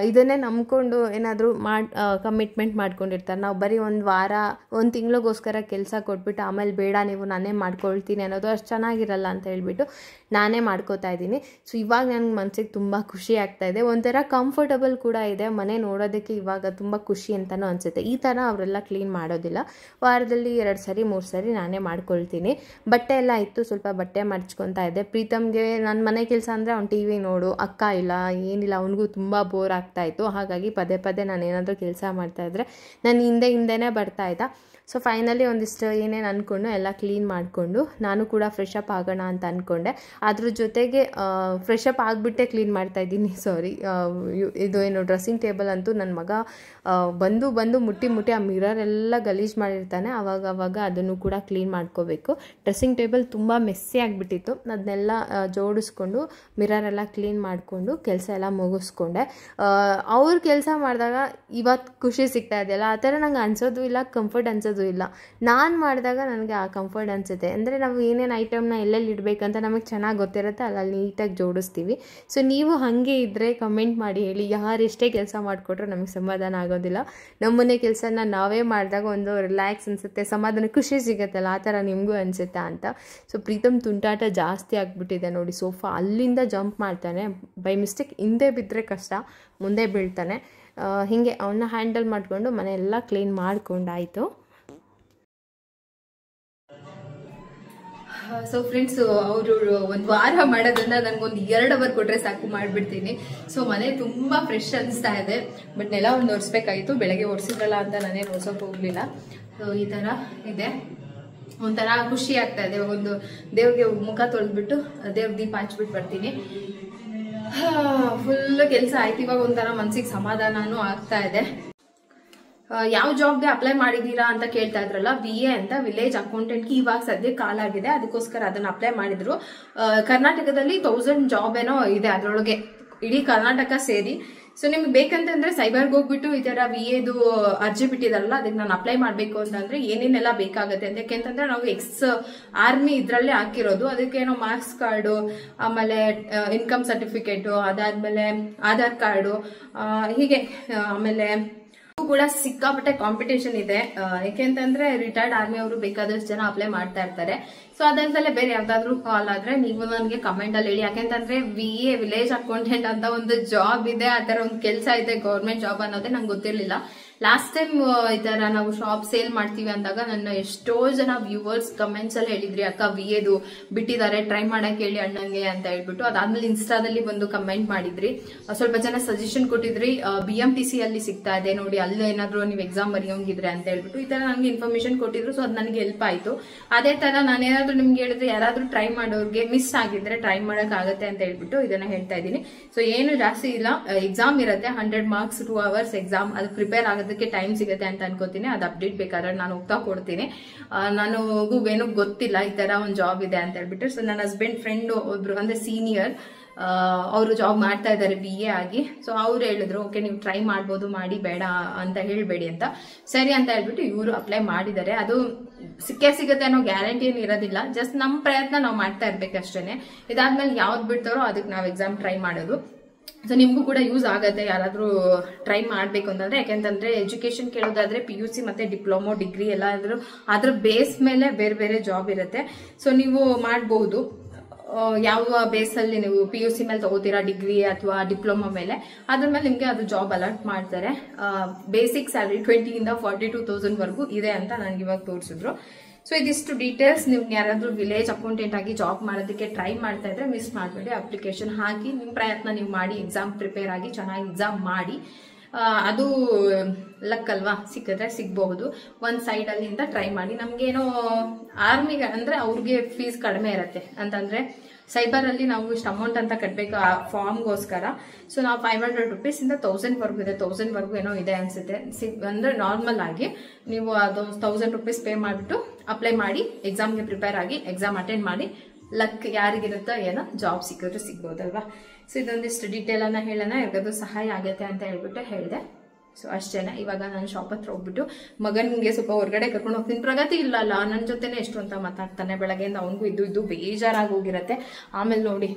ಇದನ್ನೇ ನಂಬ್ಕೊಂಡು ಏನಾದರೂ ಕಮಿಟ್ಮೆಂಟ್ ಮಾಡ್ಕೊಂಡಿರ್ತಾರೆ. ನಾವು ಬರೀ 1 ವಾರ 1 ತಿಂಗಳಿಗೋಸ್ಕರ ಕೆಲಸ ಕೊಟ್ಬಿಟ್ಟು ಆಮೇಲೆ ಬೇಡ ನೀವು ನಾನೇ ಮಾಡ್ಕೊಳ್ತೀನಿ ಅನ್ನೋದು ಅಷ್ಟು ಚೆನ್ನಾಗಿರಲ್ಲ ಅಂತ ಹೇಳ್ಬಿಟ್ಟು ನಾನೇ ಮಾಡ್ಕೋತಾ ಇದ್ದೀನಿ. ಸೊ ಇವಾಗ ನನಗೆ ಮನಸ್ಸಿಗೆ ತುಂಬ ಖುಷಿ ಆಗ್ತಾ ಇದೆ, ಒಂಥರ ಕಂಫರ್ಟಬಲ್ ಕೂಡ ಇದೆ. ಮನೆ ನೋಡೋದಕ್ಕೆ ಇವಾಗ ತುಂಬ ಖುಷಿ ಅಂತಲೂ ಅನಿಸುತ್ತೆ. ಈ ಥರ ಅವರೆಲ್ಲ ಕ್ಲೀನ್ ಮಾಡೋದಿಲ್ಲ. ವಾರದಲ್ಲಿ 2 ಸರಿ 3 ಸರಿ ನಾನೇ ಮಾಡ್ಕೊಳ್ತೀನಿ. ಬಟ್ಟೆ ಎಲ್ಲ ಇತ್ತು, ಸ್ವಲ್ಪ ಬಟ್ಟೆ ಮಡ್ಚ್ಕೊತಾ ಇದ್ದೆ. ಪ್ರೀತಮ್ಗೆ ನನ್ನ ಮನೆ ಕೆಲಸ ಅಂದರೆ ಅವ್ನು TV ನೋಡು, ಅಕ್ಕ ಇಲ್ಲ ಏನಿಲ್ಲ, ಅವನಿಗೂ ತುಂಬ ಬೋರ್ ಆಗ್ತಾಯಿತ್ತು. ಹಾಗಾಗಿ ಪದೇ ನಾನು ಏನಾದರೂ ಕೆಲಸ ಮಾಡ್ತಾಯಿದ್ರೆ ನಾನು ಹಿಂದೆನೇ ಬರ್ತಾಯಿದ್ದ. ಸೊ ಫೈನಲಿ ಒಂದಿಷ್ಟು ಏನೇನು ಅಂದ್ಕೊಂಡು ಎಲ್ಲ ಕ್ಲೀನ್ ಮಾಡಿಕೊಂಡು ನಾನು ಕೂಡ ಫ್ರೆಶ್ ಅಪ್ ಆಗೋಣ ಅಂತ ಅಂದ್ಕೊಂಡೆ. ಅದ್ರ ಜೊತೆಗೆ ಫ್ರೆಶ್ ಅಪ್ ಆಗಿಬಿಟ್ಟೆ ಕ್ಲೀನ್ ಮಾಡ್ತಾಯಿದ್ದೀನಿ. ಇದು ಏನು ಡ್ರೆಸ್ಸಿಂಗ್ ಟೇಬಲ್ ಅಂತೂ ನನ್ನ ಮಗ ಬಂದು ಮುಟ್ಟಿ ಆ ಮಿರರ್ ಎಲ್ಲ ಗಲೀಜು ಮಾಡಿರ್ತಾನೆ. ಆವಾಗ ಅದನ್ನು ಕೂಡ ಕ್ಲೀನ್ ಮಾಡ್ಕೋಬೇಕು. ಡ್ರೆಸ್ಸಿಂಗ್ ಟೇಬಲ್ ತುಂಬ ಮೆಸ್ಸಿ ಆಗಿಬಿಟ್ಟಿತ್ತು, ಅದನ್ನೆಲ್ಲ ಜೋಡಿಸ್ಕೊಂಡು ಮಿರರೆಲ್ಲ ಕ್ಲೀನ್ ಮಾಡಿಕೊಂಡು ಕೆಲಸ ಎಲ್ಲ ಮುಗಿಸ್ಕೊಂಡೆ. ಅವ್ರು ಕೆಲಸ ಮಾಡಿದಾಗ ಇವತ್ತು ಖುಷಿ ಸಿಗ್ತಾ ಇದೆಯಲ್ಲ, ಆ ಥರ ನಂಗೆ ಅನ್ಸೋದು ಇಲ್ಲ, ಕಂಫರ್ಟ್ ಅನ್ಸೋದು ಇಲ್ಲ. ನಾನು ಮಾಡಿದಾಗ ನನಗೆ ಆ ಕಂಫರ್ಟ್ ಅನಿಸುತ್ತೆ. ಅಂದರೆ ನಾವು ಏನೇನು ಐಟಮ್ನ ಎಲ್ಲೆಲ್ಲಿ ಇಡಬೇಕಂತ ನಮಗೆ ಚೆನ್ನಾಗಿ ಗೊತ್ತಿರುತ್ತೆ, ಅಲ್ಲಿ ನೀಟಾಗಿ ಜೋಡಿಸ್ತೀವಿ. ಸೊ ನೀವು ಹಾಗೆ ಇದ್ದರೆ ಕಮೆಂಟ್ ಮಾಡಿ ಹೇಳಿ, ಯಾರು ಎಷ್ಟೇ ಕೆಲಸ ಮಾಡಿಕೊಟ್ರೂ ನಮಗೆ ಸಮಾಧಾನ ಆಗೋದಿಲ್ಲ. ನಮ್ಮನೆ ಕೆಲಸನ ನಾವೇ ಮಾಡಿದಾಗ ಒಂದು ರಿಲ್ಯಾಕ್ಸ್ ಅನಿಸುತ್ತೆ, ಸಮಾಧಾನ ಖುಷಿ ಸಿಗುತ್ತಲ್ಲ, ಆ ಥರ ನಿಮಗೂ ಅನಿಸುತ್ತಾ ಅಂತ. ಸೊ ಪ್ರೀತಮ್ ತುಂಟಾಟ ಜಾಸ್ತಿ ಆಗಿಬಿಟ್ಟಿದೆ ನೋಡಿ. ಸೋಫಾ ಅಲ್ಲಿಂದ ಜಂಪ್ ಮಾಡ್ತಾನೆ, ಬೈ ಮಿಸ್ಟೇಕ್ ಹಿಂದೆ ಬಿದ್ದರೆ ಕಷ್ಟ, ಮುಂದೆ ಬೀಳ್ತಾನೆ. ಹೀಗೆ ಅವನ್ನ ಹ್ಯಾಂಡಲ್ ಮಾಡಿಕೊಂಡು ಮನೆಯೆಲ್ಲ ಕ್ಲೀನ್ ಮಾಡ್ಕೊಂಡಾಯಿತು. ಸೊ ಫ್ರೆಂಡ್ಸ್, ಅವರು ಒಂದು ವಾರ ಮಾಡೋದನ್ನ ನನಗೊಂದು 2 ಅವರ್ ಕೊಟ್ರೆ ಸಾಕು ಮಾಡಿಬಿಡ್ತೀನಿ. ಸೊ ಮನೆ ತುಂಬಾ ಫ್ರೆಶ್ ಅನಿಸ್ತಾ ಇದೆ. ಬಟ್ ನೆಲ ಒಂದು ಒರೆಸ್ಬೇಕಾಗಿತ್ತು, ಬೆಳಗ್ಗೆ ಒರೆಸಿದ್ರಲ್ಲ ಅಂತ ನಾನೇ ಒರೆಸೋಕೆ ಹೋಗ್ಲಿಲ್ಲ. ಸೊ ಈ ತರ ಇದೆ, ಒಂಥರ ಖುಷಿ ಆಗ್ತಾ ಇದೆ. ಒಂದು ದೇವ್ರಿಗೆ ಮುಖ ತೊಳೆದ್ಬಿಟ್ಟು ದೇವ್ರ ದೀಪ ಹಚ್ಬಿಟ್ಟು ಬರ್ತೀನಿ. ಫುಲ್ ಕೆಲಸ ಆಯ್ತು. ಇವಾಗ ಒಂಥರ ಮನ್ಸಿಗೆ ಸಮಾಧಾನನೂ ಆಗ್ತಾ ಇದೆ. ಯಾವ ಜಾಬ್ಗೆ ಅಪ್ಲೈ ಮಾಡಿದೀರಾ ಅಂತ ಕೇಳ್ತಾ ಇದ್ರಲ್ಲ, VA ಅಂತ, ವಿಲೇಜ್ ಅಕೌಂಟೆಂಟ್ಗೆ ಇವಾಗ ಸದ್ಯ ಕಾಲಾಗಿದೆ, ಅದಕ್ಕೋಸ್ಕರ ಅದನ್ನ ಅಪ್ಲೈ ಮಾಡಿದ್ರು. ಕರ್ನಾಟಕದಲ್ಲಿ 1000 ಜಾಬ್ ಏನೋ ಇದೆ, ಅದರೊಳಗೆ ಇಡೀ ಕರ್ನಾಟಕ ಸೇರಿ. ಸೊ ನಿಮ್ಗೆ ಬೇಕಂತಂದ್ರೆ ಸೈಬರ್ಗೆ ಹೋಗ್ಬಿಟ್ಟು ಈ ತರ VAದು ಅರ್ಜಿ ಬಿಟ್ಟಿದಾರಲ್ಲ, ಅದಕ್ಕೆ ನಾನು ಅಪ್ಲೈ ಮಾಡ್ಬೇಕು ಅಂತಂದ್ರೆ ಏನೇನೆಲ್ಲ ಬೇಕಾಗುತ್ತೆ ಅಂತ. ಯಾಕೆಂತಂದ್ರೆ ನಾವು ಆರ್ಮಿ ಇದ್ರಲ್ಲೇ ಹಾಕಿರೋದು. ಅದಕ್ಕೆ ಏನೋ ಮಾರ್ಕ್ಸ್ ಕಾರ್ಡು, ಆಮೇಲೆ ಇನ್ಕಮ್ ಸರ್ಟಿಫಿಕೇಟ್, ಅದಾದ್ಮೇಲೆ ಆಧಾರ್ ಕಾರ್ಡು, ಹೀಗೆ ಆಮೇಲೆ ಕೂಡ ಸಿಕ್ಕಾಪಟ್ಟೆ ಕಾಂಪಿಟೇಷನ್ ಇದೆ. ಯಾಕೆಂತಂದ್ರೆ ರಿಟೈರ್ಡ್ ಆರ್ಮಿ ಅವರು ಬೇಕಾದಷ್ಟು ಜನ ಅಪ್ಲೈ ಮಾಡ್ತಾ ಇರ್ತಾರೆ. ಸೊ ಅದಲ್ಲದೆ ಬೇರೆ ಯಾವ್ದಾದ್ರು ಕಾಲ್ ಆದ್ರೆ ನೀವು ನನಗೆ ಕಮೆಂಟ್ ಅಲ್ಲಿ ಹೇಳಿ. ಯಾಕೆಂತಂದ್ರೆ VA ವಿಲೇಜ್ ಅಕೌಂಟೆಂಟ್ ಅಂತ ಒಂದು ಜಾಬ್ ಇದೆ, ಆ ತರ ಒಂದು ಕೆಲಸ ಇದೆ, ಗೌರ್ಮೆಂಟ್ ಜಾಬ್ ಅನ್ನೋದೇ ನಂಗೆ ಗೊತ್ತಿರ್ಲಿಲ್ಲ. ಲಾಸ್ಟ್ ಟೈಮ್ ಈ ತರ ನಾವು ಶಾಪ್ ಸೇಲ್ ಮಾಡ್ತೀವಿ ಅಂದಾಗ ನನ್ನ ಎಷ್ಟೋ ಜನ ವ್ಯೂವರ್ಸ್ ಕಮೆಂಟ್ಸ್ ಅಲ್ಲಿ ಹೇಳಿದ್ರಿ, ಅಕ್ಕ VAದು ಬಿಟ್ಟಿದ್ದಾರೆ, ಟ್ರೈ ಮಾಡಕ್ ಹೇಳಿ ಅಣ್ಣಂಗೆ ಅಂತ ಹೇಳ್ಬಿಟ್ಟು. ಅದಾದ್ಮೇಲೆ ಇನ್ಸ್ಟಾದಲ್ಲಿ ಬಂದು ಕಮೆಂಟ್ ಮಾಡಿದ್ರಿ, ಸ್ವಲ್ಪ ಜನ ಸಜೆಷನ್ ಕೊಟ್ಟಿದ್ರಿ, BMTC ಅಲ್ಲಿ ಸಿಗ್ತಾ ಇದೆ ನೋಡಿ, ಅಲ್ಲಿ ಏನಾದ್ರು ನೀವು ಎಕ್ಸಾಮ್ ಬರೆಯೋಂಗಿದ್ರೆ ಅಂತ ಹೇಳ್ಬಿಟ್ಟು ಈ ತರ ನನಗೆ ಇನ್ಫಾರ್ಮೇಶನ್ ಕೊಟ್ಟಿದ್ರು. ಸೊ ಅದು ನನಗೆ ಹೆಲ್ಪ್ ಆಯ್ತು. ಅದೇ ತರ ನಾನೇನಾದ್ರೂ ನಿಮ್ಗೆ ಹೇಳಿದ್ರೆ ಯಾರಾದ್ರೂ ಟ್ರೈ ಮಾಡೋರ್ಗೆ ಮಿಸ್ ಆಗಿದ್ರೆ ಟ್ರೈ ಮಾಡಕ್ ಆಗತ್ತೆ ಅಂತ ಹೇಳ್ಬಿಟ್ಟು ಇದನ್ನ ಹೇಳ್ತಾ ಇದ್ದೀನಿ. ಸೊ ಏನು ಜಾಸ್ತಿ ಇಲ್ಲ, ಎಕ್ಸಾಮ್ ಇರುತ್ತೆ, 100 ಮಾರ್ಕ್ಸ್ 2 ಅವರ್ಸ್ ಎಕ್ಸಾಮ್. ಅದು ಪ್ರಿಪೇರ್ ಆಗೋದಕ್ಕೆ ಟೈಮ್ ಸಿಗುತ್ತೆ ಅಂತ ಅನ್ಕೋತೀನಿ. ಅದು ಅಪ್ಡೇಟ್ ಬೇಕಾದ್ರೆ ನಾನು ಹೋಗ್ತಾ ಕೊಡ್ತೀನಿ. ನನಗೂ ಏನೂ ಗೊತ್ತಿಲ್ಲ ಈ ತರ ಒಂದು ಜಾಬ್ ಇದೆ ಅಂತ ಹೇಳ್ಬಿಟ್ಟು. ಸೊ ನನ್ನ ಹಸ್ಬೆಂಡ್ ಫ್ರೆಂಡ್ ಒಬ್ರು ಅಂದ್ರೆ ಸೀನಿಯರ್, ಅವರು ಜಾಬ್ ಮಾಡ್ತಾ ಇದ್ದಾರೆ BA ಆಗಿ. ಸೊ ಅವ್ರು ಹೇಳಿದ್ರು, ಓಕೆ ನೀವು ಟ್ರೈ ಮಾಡ್ಬೋದು, ಮಾಡಿ, ಬೇಡ ಅಂತ ಹೇಳ್ಬೇಡಿ ಅಂತ. ಸರಿ ಅಂತ ಹೇಳ್ಬಿಟ್ಟು ಇವರು ಅಪ್ಲೈ ಮಾಡಿದ್ದಾರೆ. ಅದು ಸಿಕ್ಕೇ ಸಿಗುತ್ತೆ ಅನ್ನೋ ಗ್ಯಾರಂಟಿ ಏನು ಇರೋದಿಲ್ಲ, ಜಸ್ಟ್ ನಮ್ಮ ಪ್ರಯತ್ನ ನಾವು ಮಾಡ್ತಾ ಇರ್ಬೇಕಷ್ಟೇನೆ. ಇದಾದ್ಮೇಲೆ ಯಾವ್ದು ಬಿಡ್ತಾರೋ ಅದಕ್ಕೆ ನಾವು ಎಕ್ಸಾಮ್ ಟ್ರೈ ಮಾಡೋದು. ಸೊ ನಿಮ್ಗೂ ಕೂಡ ಯೂಸ್ ಆಗತ್ತೆ ಯಾರಾದ್ರೂ ಟ್ರೈ ಮಾಡ್ಬೇಕು ಅಂತಂದ್ರೆ. ಯಾಕೆಂತಂದ್ರೆ ಎಜುಕೇಶನ್ ಕೇಳೋದಾದ್ರೆ PUC ಮತ್ತೆ ಡಿಪ್ಲೊಮೊ, ಡಿಗ್ರಿ ಎಲ್ಲ ಆದ್ರೂ ಅದ್ರ ಬೇಸ್ ಮೇಲೆ ಬೇರೆ ಬೇರೆ ಜಾಬ್ ಇರುತ್ತೆ. ಸೊ ನೀವು ಮಾಡಬಹುದು. ಯಾವ ಬೇಸಲ್ಲಿ ನೀವು PUC ಮೇಲೆ ತಗೋತೀರಾ, ಡಿಗ್ರಿ ಅಥವಾ ಡಿಪ್ಲೊಮಾ ಮೇಲೆ, ಅದ್ರ ಮೇಲೆ ನಿಮ್ಗೆ ಅದು ಜಾಬ್ ಅಲಾಟ್ ಮಾಡ್ತಾರೆ. ಬೇಸಿಕ್ ಸ್ಯಾಲರಿ 20 ಇಂದ 42,000 ವರೆಗೂ ಇದೆ ಅಂತ ನನಗೆ ಇವಾಗ ತೋರಿಸಿದ್ರು. ಸೊ ಇದಿಷ್ಟು ಡೀಟೇಲ್ಸ್. ನಿಮ್ಗೆ ಯಾರಾದ್ರೂ ವಿಲೇಜ್ ಅಕೌಂಟೆಂಟ್ ಆಗಿ ಜಾಬ್ ಮಾಡೋದಕ್ಕೆ ಟ್ರೈ ಮಾಡ್ತಾ ಇದ್ರೆ ಮಿಸ್ ಮಾಡಬೇಡಿ, ಅಪ್ಲಿಕೇಶನ್ ಹಾಕಿ ನಿಮ್ಮ ಪ್ರಯತ್ನ ನೀವು ಮಾಡಿ, ಎಕ್ಸಾಮ್ ಪ್ರಿಪೇರ್ ಆಗಿ ಚೆನ್ನಾಗಿ ಎಕ್ಸಾಮ್ ಮಾಡಿ. ಅದು ಲಕ್ ಅಲ್ವಾ, ಸಿಕ್ಕಿದ್ರೆ ಸಿಗಬಹುದು. ಒಂದು ಸೈಡ್ ಅಲ್ಲಿಂದ ಟ್ರೈ ಮಾಡಿ. ನಮ್ಗೇನೋ ಆರ್ಮಿಗೆ ಅಂದ್ರೆ ಅವ್ರಿಗೆ ಫೀಸ್ ಕಡಿಮೆ ಇರುತ್ತೆ ಅಂತಂದ್ರೆ, ಸೈಬರ್ ಅಲ್ಲಿ ನಾವು ಇಷ್ಟು ಅಮೌಂಟ್ ಅಂತ ಕಟ್ಟಬೇಕು ಆ ಫಾರ್ಮ್ಗೋಸ್ಕರ. ಸೊ ನಾವು 500 ರೂಪೀಸ್ ಇಂದ 1000 ವರೆಗೂ ಇದೆ, 1000 ವರೆಗೂ ಏನೋ ಇದೆ ಅನ್ಸುತ್ತೆ. ಅಂದ್ರೆ ನಾರ್ಮಲ್ ಆಗಿ ನೀವು ಅದು 1000 ರೂಪೀಸ್ ಪೇ ಮಾಡಿಬಿಟ್ಟು ಅಪ್ಲೈ ಮಾಡಿ, ಎಕ್ಸಾಮ್ಗೆ ಪ್ರಿಪೇರ್ ಆಗಿ ಎಕ್ಸಾಮ್ ಅಟೆಂಡ್ ಮಾಡಿ. ಲಕ್ ಯಾರಿಗಿರುತ್ತೋ ಏನೋ ಜಾಬ್ ಸಿಕ್ಕಿದ್ರೆ ಸಿಗ್ಬೋದಲ್ವಾ. ಸೊ ಇದೊಂದಿಷ್ಟು ಡೀಟೇಲ್ ಅನ್ನ ಹೇಳೋಣ, ಯಾರಿಗಾದ್ರೂ ಸಹಾಯ ಆಗುತ್ತೆ ಅಂತ ಹೇಳ್ಬಿಟ್ಟು ಹೇಳಿದೆ. ಸೊ ಅಷ್ಟೇನ. ಇವಾಗ ನಾನು ಶಾಪ್ ಹತ್ರ ಹೋಗ್ಬಿಟ್ಟು ಮಗನಿಗೆ ಸ್ವಲ್ಪ ಹೊರಗಡೆ ಕರ್ಕೊಂಡು ಹೋಗ್ತೀನಿ. ಪ್ರಗತಿ ಇಲ್ಲಲ್ಲ, ನನ್ನ ಜೊತೆನೆ ಎಷ್ಟು ಅಂತ ಮಾತಾಡ್ತಾನೆ. ಬೆಳಗ್ಗೆಯಿಂದ ಅವನಿಗೂ ಇದ್ದು ಬೇಜಾರಾಗಿ ಹೋಗಿರತ್ತೆ. ಆಮೇಲೆ ನೋಡಿ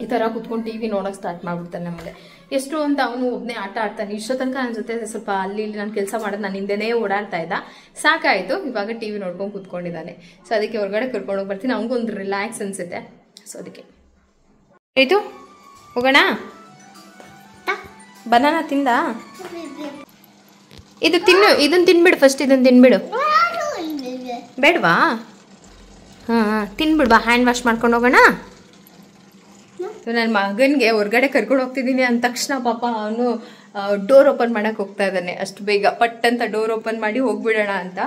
ಈ ತರ ಕುತ್ಕೊಂಡು TV ನೋಡಕ್ ಸ್ಟಾರ್ಟ್ ಮಾಡ್ಬಿಡ್ತಾನೆ. ನಮಗೆ ಎಷ್ಟು ಅಂತ ಅವನು ಒಬ್ಬನೇ ಆಟ ಆಡ್ತಾನೆ. ಇಷ್ಟೋ ತನಕ ನನ್ನ ಜೊತೆ ಸ್ವಲ್ಪ ಅಲ್ಲಿ ಇಲ್ಲಿ ನಾನು ಕೆಲಸ ಮಾಡೋದು ನಾನು ಹಿಂದೆನೇ ಓಡಾಡ್ತಾ ಇದ್ದ. ಸಾಕಾಯ್ತು, ಇವಾಗ TV ನೋಡ್ಕೊಂಡು ಕುತ್ಕೊಂಡಿದ್ದಾನೆ. ಸೊ ಅದಕ್ಕೆ ಹೊರಗಡೆ ಕರ್ಕೊಂಡು ಹೋಗಿ ಬರ್ತೀನಿ, ಅವನಿಗೊಂದು ರಿಲ್ಯಾಕ್ಸ್ ಅನ್ಸುತ್ತೆ. ಸೊ ಅದಕ್ಕೆ ಇದು ಹೋಗೋಣ. ಬನಾನಾ ತಿಂದ? ಇದು ತಿನ್ನು, ಇದನ್ನ ತಿನ್ಬಿಡು ಫಸ್ಟ್, ಇದನ್ನ ತಿನ್ಬಿಡು. ಬೇಡವಾ? ತಿನ್ಬಿಡ್ಬಾ, ಹ್ಯಾಂಡ್ ವಾಶ್ ಮಾಡ್ಕೊಂಡು ಹೋಗೋಣ. ನನ್ನ ಮಗನಿಗೆ ಹೊರಗಡೆ ಕರ್ಕೊಂಡು ಹೋಗ್ತಿದ್ದೀನಿ ಅಂದ ತಕ್ಷಣ ಪಾಪ ಅವನು ಡೋರ್ ಓಪನ್ ಮಾಡಕ್ ಹೋಗ್ತಾ ಇದ್ದಾನೆ. ಅಷ್ಟು ಬೇಗ ಪಟ್ ಅಂತ ಡೋರ್ ಓಪನ್ ಮಾಡಿ ಹೋಗ್ಬಿಡೋಣ ಅಂತ.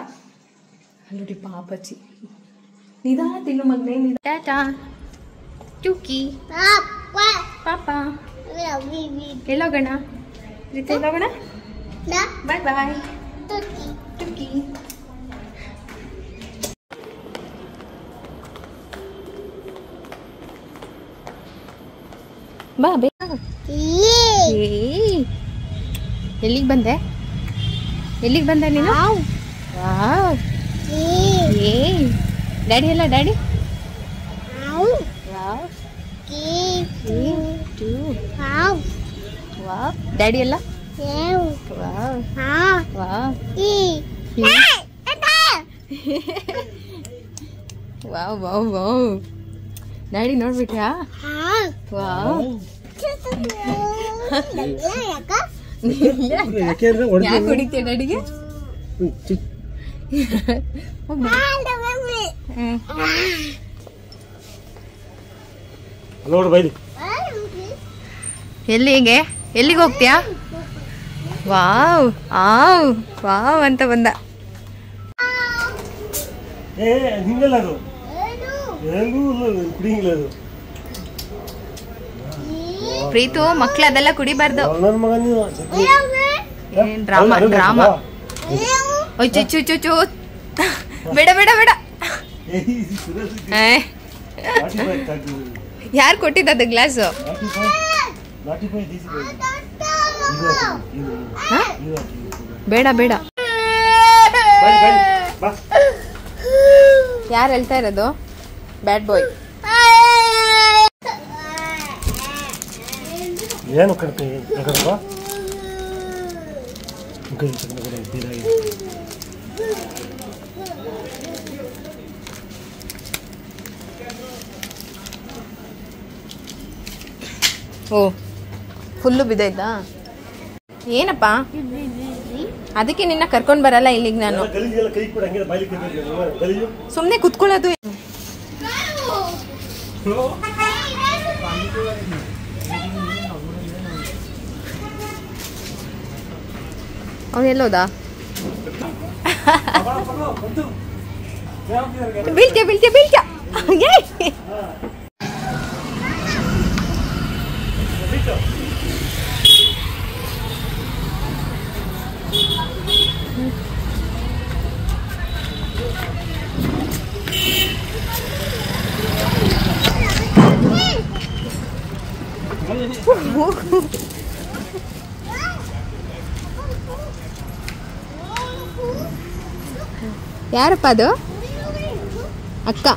ನೋಡಿ ಪಾಪಚ್ಚಿ, ನಿಧಾನ ತಿನ್ನು ಮಗನೇ. ಟಾಟಾ ಟೂಕಿ ಪಾಪ. ಎಲ್ಲೋಗೋಣ ರೀತಿ, ಎಲ್ಲೋಗೋಣ. ಬಾಯ್ ಬಾಯ್ ಟೂಕಿ. ಬಾ ಬೇಗ. ಎಲ್ಲಿಗೆ ಬಂದೆ? ಎಲ್ಲಿಗೆ ಬಂದೆ ನೀನು? ವಾವ್, ಡ್ಯಾಡಿ ಎಲ್ಲ ಡ್ಯಾಡಿ. ವಾವ್, ಡ್ಯಾಡಿ ಎಲ್ಲ. ವಾವ್ ವಾವ್ ವಾವ್, ಡ್ಯಾಡಿ ನೋಡ್ಬಿಟ್ಯಾ? ವಾವ್, ಯಾಕೆ ಹೊಡಿತೀಯ ಡ್ಯಾಡಿಗೆ? ನೋಡು ಬೈಲಿ. ಎಲ್ಲಿಗೆ ಹೋಗ್ತೀಯಾ? ವಾವ್ ಆವ್ ವಾವ್ ಅಂತ ಬಂದ. ಹಿಂಗಲ್ಲ ಅದು ಹೆಂಗೂ ಕುಡಿಂಗಿಲ್ಲ ಅದು. ಪ್ರೀತು ಮಕ್ಳು ಅದೆಲ್ಲ ಕುಡಿಬಾರ್ದು. ನನ್ನ ಮಗ ನೀವು ಡ್ರಾಮಾ ಡ್ರಾಮಾ. ಚುಚ್ಚು ಚುಚ್ಚು ಬೇಡ ಬೇಡ ಬೇಡ. ಯಾರು ಕೊಟ್ಟಿದ್ದು ಗ್ಲಾಸು? ಬೇಡ ಬೇಡ. ಯಾರು ಹೇಳ್ತಾ ಇರೋದು? ಬ್ಯಾಡ್ ಬಾಯ್. ಏನು ಓ ಫುಲ್ಲು ಬಿದ್ದೈತಾ? ಏನಪ್ಪ ಅದಕ್ಕೆ ನಿನ್ನ ಕರ್ಕೊಂಡು ಬರಲ್ಲ ಇಲ್ಲಿಗೆ ನಾನು. ಸುಮ್ಮನೆ ಕುತ್ಕೊಳ್ಳೋದು. ಅವನೆಲ್ಲೋದಾ? ಬೀಳ್ತೀಯ ಬೀಳ್ತೀಯ ಬೀಳ್ತೀಯ. ಯಾರಪ್ಪ ಅದು? ಅಕ್ಕ.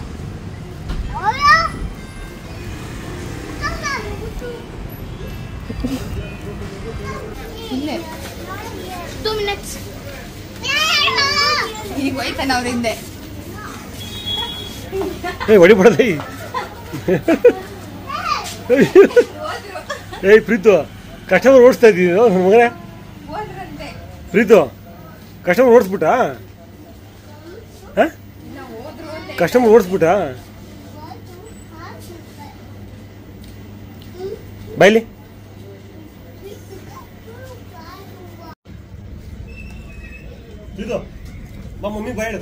ಈಗ ಹೋಯ್ತಾನ ಅವ್ರ ಹಿಂದೆ. ಹೊಡಿಬಿಡದ. ಏಯ್ ಪ್ರೀತು, ಕಸ್ಟಮರ್ ಓಡಿಸ್ತಾ ಇದ್ದೀವಿ ನನ್ನ ಮಗನೇ. ಪ್ರೀತು ಕಸ್ಟಮರ್ ಓಡಿಸ್ಬಿಟ್ಟ? ಕಸ್ಟಮರ್ ಓಡಿಸ್ಬಿಟ್ಟ? ಬೈಲಿ. ಪ್ರೀತು ಬಾ ಮಮ್ಮಿ ಬಾಯ್.